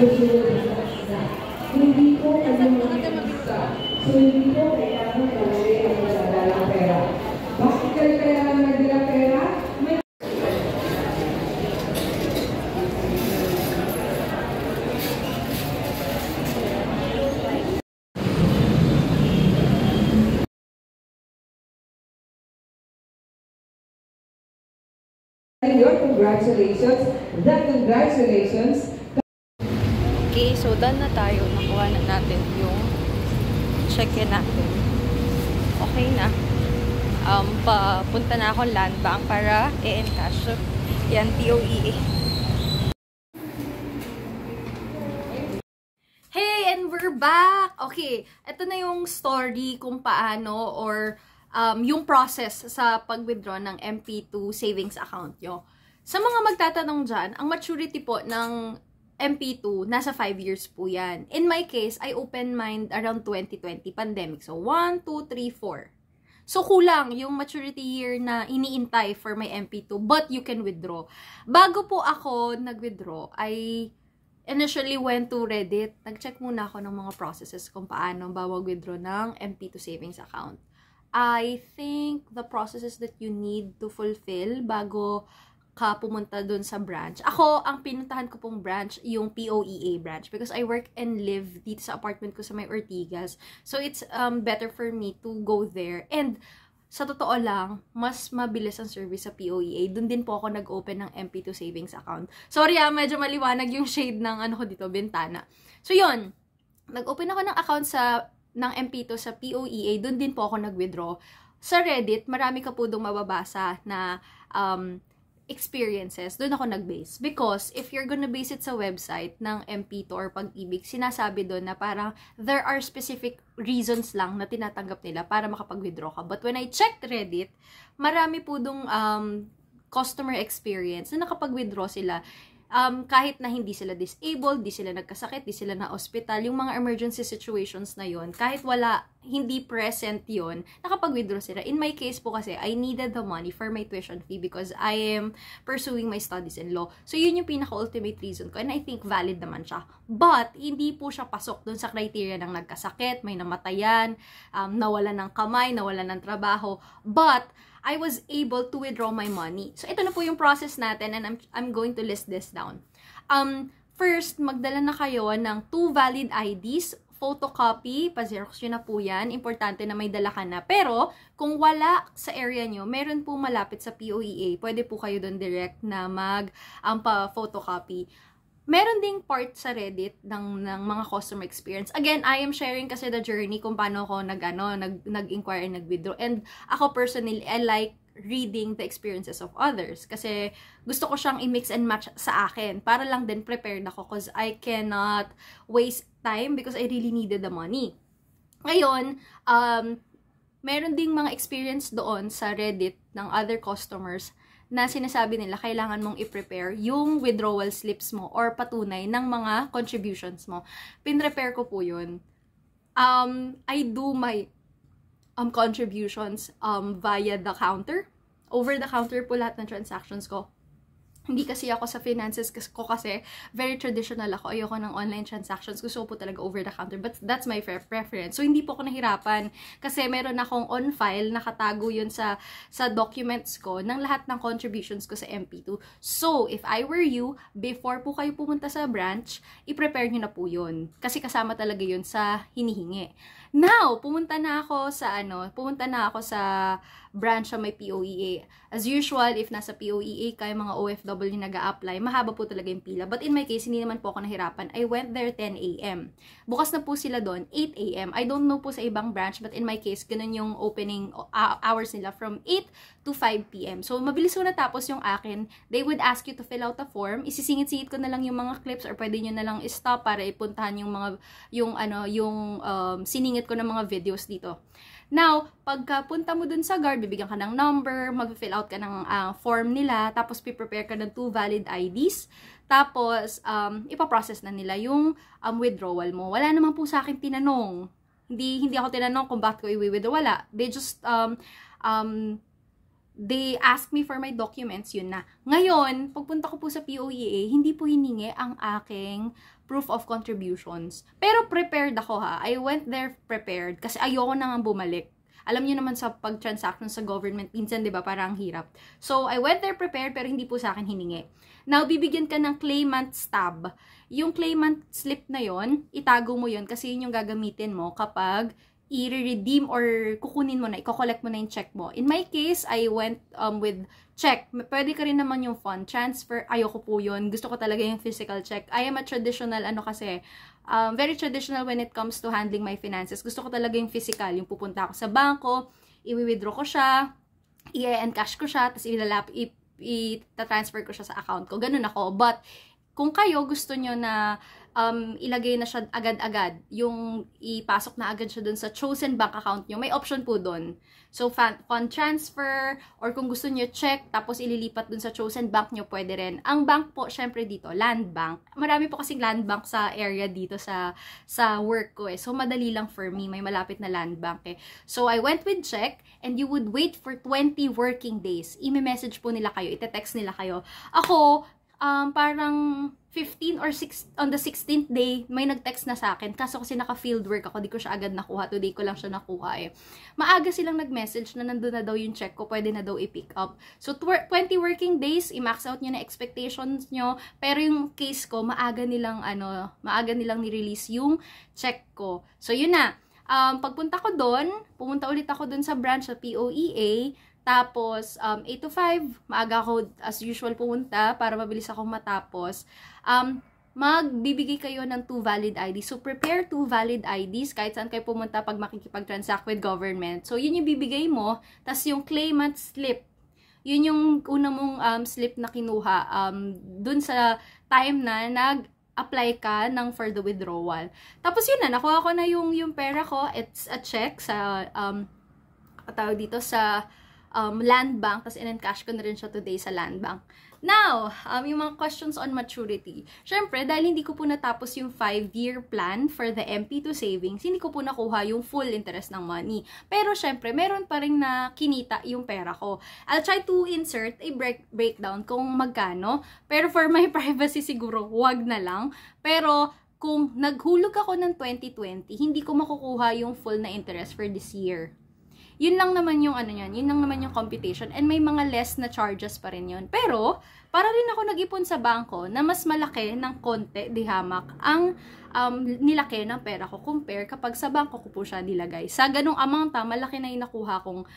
Hindi po kayo mag-isa. So, hindi po kailangan talaga ang nagdadalang pera. Bakit kayo kailangan nagdala pera? Congratulations. Congratulations. Okay, so done na tayo. Nakuha na natin yung check-in natin. Okay na. Papunta na ako land bank para i-encash. Yan, POEA. Hey, and we're back! Okay, ito na yung story kung paano or yung process sa pag-withdraw ng MP2 savings account nyo. Sa mga magtatanong dyan, ang maturity po ng MP2, nasa 5 years po yan. In my case, I opened mine around 2020, pandemic. So, 1, 2, 3, 4. So, kulang yung maturity year na iniintay for my MP2, but you can withdraw. Bago po ako nag-withdraw, I initially went to Reddit. Nag-check muna ako ng mga processes kung paano ba mag-withdraw ng MP2 savings account. I think the processes that you need to fulfill bago ka pumunta dun sa branch. Ako, ang pinuntahan ko pong branch, yung POEA branch. Because I work and live dito sa apartment ko sa may Ortigas. So, it's better for me to go there. And, sa totoo lang, mas mabilis ang service sa POEA. Dun din po ako nag-open ng MP2 savings account. Sorry medyo maliwanag yung shade ng ano ko dito, bintana. So, yun. Nag-open ako ng account ng MP2 sa POEA. Dun din po ako nag-withdraw. Sa Reddit, marami ka po dong mababasa na experiences, doon ako nag-base. Because, if you're gonna base it sa website ng MP2 or Pag-ibig, sinasabi doon na parang there are specific reasons lang na tinatanggap nila para makapag-withdraw ka. But when I checked Reddit, marami po dong customer experience na nakapag-withdraw sila. Kahit na hindi sila disabled, di sila nagkasakit, di sila na hospital, yung mga emergency situations na yon, kahit hindi present yon, nakapag-withdraw sila. In my case po kasi, I needed the money for my tuition fee because I am pursuing my studies in law. So, yun yung pinaka-ultimate reason ko, and I think valid naman siya. But, hindi po siya pasok dun sa criteria ng nagkasakit, may namatayan, nawalan ng kamay, nawalan ng trabaho. But, I was able to withdraw my money. So, ito na po yung process natin and I'm going to list this down. First, magdala na kayo ng 2 valid IDs, photocopy, pa-xerox nyo na po yan. Importante na may dala ka na. Pero, kung wala sa area nyo, meron po malapit sa POEA. Pwede po kayo doon direct na pa-photocopy. Meron ding part sa Reddit ng mga customer experience. Again, I am sharing kasi the journey kung paano ako nag-inquire and nag-withdraw. And ako personally, I like reading the experiences of others. Kasi gusto ko siyang i-mix and match sa akin. Para lang din prepared ako because I cannot waste time because I really needed the money. Ngayon, meron ding mga experience doon sa Reddit ng other customers na sinasabi nila, kailangan mong i-prepare yung withdrawal slips mo or patunay ng mga contributions mo. Pin-prepare ko po yun. I do my contributions via the counter. Over the counter po lahat ng transactions ko. Hindi kasi ako sa finances ko kasi very traditional ako. Ayoko ng online transactions. Gusto ko po talaga over the counter. But that's my preference. So, hindi po ako nahirapan. Kasi meron akong on file, nakatago yun sa documents ko ng lahat ng contributions ko sa MP2. So, if I were you, before po kayo pumunta sa branch, i-prepare nyo na po yun. Kasi kasama talaga yun sa hinihingi. Now, pumunta na ako sa branch sa may POEA. As usual, if nasa POEA kayo, mga OFW nag-a-apply, mahaba po talaga yung pila. But in my case, hindi naman po ako nahirapan. I went there 10 AM. Bukas na po sila doon, 8 AM. I don't know po sa ibang branch, but in my case, ganun yung opening hours nila from 8 to 5 PM. So, mabilis ko natapos yung akin. They would ask you to fill out a form. Isisingit-singit ko na lang yung mga clips or pwede nyo na lang stop para ipuntahan yung siningit ko ng mga videos dito. Now, pagka punta mo dun sa guard, bibigyan ka ng number, mag-fill out ka ng form nila, tapos piprepare ka ng 2 valid IDs, tapos ipaprocess na nila yung withdrawal mo. Wala naman po sa akin tinanong. Hindi ako tinanong kung bakit ko i-withdraw. Wala. They just they asked me for my documents, yun na. Ngayon, pagpunta ko po sa POEA, hindi po hiningi ang aking proof of contributions. Pero prepared ako ha. I went there prepared kasi ayoko na nga bumalik. Alam niyo naman sa pag-transaction sa government, minsan 'di ba parang hirap. So, I went there prepared pero hindi po sa akin hiningi. Now, bibigyan ka ng claimant stub. Yung claimant slip na yon, itago mo yon kasi yun yung gagamitin mo kapag i-redeem or kukunin mo na, i-collect mo na yung check mo. In my case, I went with check. Pwede ka rin naman yung fund transfer. Ayoko po yun. Gusto ko talaga yung physical check. I am a traditional, very traditional when it comes to handling my finances. Gusto ko talaga yung physical. Yung pupunta ako sa bangko, i-withdraw ko siya, i-encash ko siya, tapos i-transfer ko siya sa account ko. Ganun ako. But, kung kayo gusto nyo na ilagay na siya agad-agad, yung ipasok na agad siya dun sa chosen bank account nyo, may option po dun. So, fund transfer, or kung gusto nyo check, tapos ililipat dun sa chosen bank nyo, pwede rin. Ang bank po, syempre dito, land bank. Marami po kasing land bank sa area dito sa work ko eh. So, madali lang for me. May malapit na land bank eh. So, I went with check, and you would wait for 20 working days. I-message po nila kayo, ite-text nila kayo. Ako, parang 15 or 6 on the 16th day, may nag-text na sa akin. Kaso kasi naka-field work ako, di ko siya agad nakuha. Today ko lang siya nakuha eh. Maaga silang nag-message na nandun na daw yung check ko, pwede na daw i-pick up. So, 20 working days, i-max out nyo na expectations nyo. Pero yung case ko, maaga nilang ni-release yung check ko. So, yun na. Pagpunta ko doon, pumunta ulit ako doon sa branch sa POEA. Tapos, 8 to 5, maaga ako as usual pumunta para mabilis akong matapos. Magbibigay kayo ng 2 valid IDs. So, prepare 2 valid IDs kahit saan kayo pumunta pag makikipag-transact with government. So, yun yung bibigay mo. Tapos, yung claimant slip. Yun yung una mong slip na kinuha dun sa time na apply ka ng for the withdrawal. Tapos, yun na. Nakuha ko na yung pera ko. It's a check sa, tawag dito sa land bank, tapos in-encash ko na rin siya today sa land bank. Now, yung mga questions on maturity. Syempre, dahil hindi ko po natapos yung 5-year plan for the MP2 savings, hindi ko po nakuha yung full interest ng money. Pero syempre, meron pa rin na kinita yung pera ko. I'll try to insert a breakdown kung magkano. Pero for my privacy siguro, wag na lang. Pero kung naghulog ako ng 2020, hindi ko makukuha yung full na interest for this year. Yun lang naman yung yun lang naman yung computation, and may mga less na charges pa rin yun. Pero, para rin ako nag-ipon sa bangko na mas malaki ng konti, di hamak, ang nilaki ng pera ko compare kapag sa bangko ko po siya nilagay. Sa ganung amount, malaki na yung nakuha kong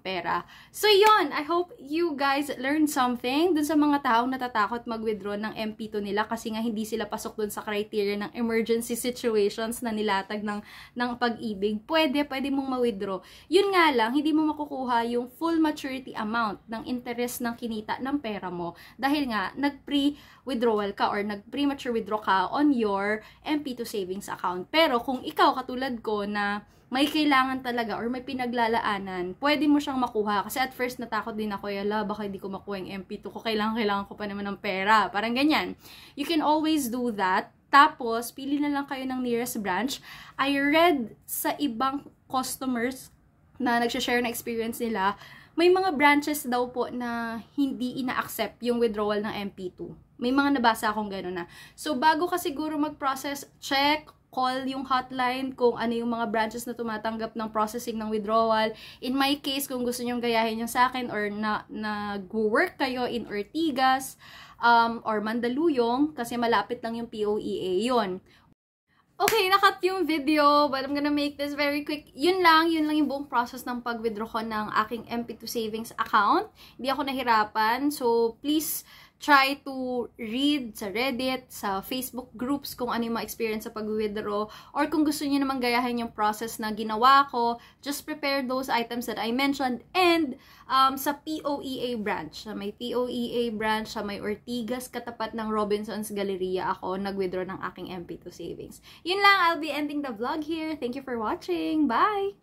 pera. So, yun. I hope you guys learned something dun sa mga taong natatakot mag-withdraw ng MP2 nila kasi nga hindi sila pasok dun sa criteria ng emergency situations na nilatag ng pag-ibig. Pwede mong ma-withdraw. Yun nga lang, hindi mo makukuha yung full maturity amount ng interest ng kinita ng pera mo dahil nga nag-pre-withdrawal ka or nag-premature withdraw ka on your MP2 savings account. Pero kung ikaw katulad ko na may kailangan talaga or may pinaglalaanan, pwede mo siyang makuha. Kasi at first natakot din ako, yala, baka hindi ko makuha yung MP2 ko, kailangan ko pa naman ng pera. Parang ganyan. You can always do that. Tapos, pili na lang kayo ng nearest branch. I read sa ibang customers na nagsha-share na experience nila, may mga branches daw po na hindi ina-accept yung withdrawal ng MP2. May mga nabasa akong gano'n na. So, bago ka siguro mag-process, check, call yung hotline kung ano yung mga branches na tumatanggap ng processing ng withdrawal. In my case, kung gusto nyong gayahin yung sa akin or nag-work kayo in Ortigas or Mandaluyong, kasi malapit lang yung POEA yun. Okay, nakat yung video, but I'm gonna make this very quick. Yun lang yung buong process ng pag-withdraw ko ng aking MP2 savings account. Hindi ako nahirapan, so please try to read sa Reddit, sa Facebook groups kung ano yung mga experience sa pag-withdraw, or kung gusto niyo naman gayahin yung process na ginawa ko, just prepare those items that I mentioned, and sa POEA branch, sa may POEA branch, sa may Ortigas, katapat ng Robinson's Galleria, ako nag-withdraw ng aking MP2 savings. Yun lang, I'll be ending the vlog here. Thank you for watching. Bye!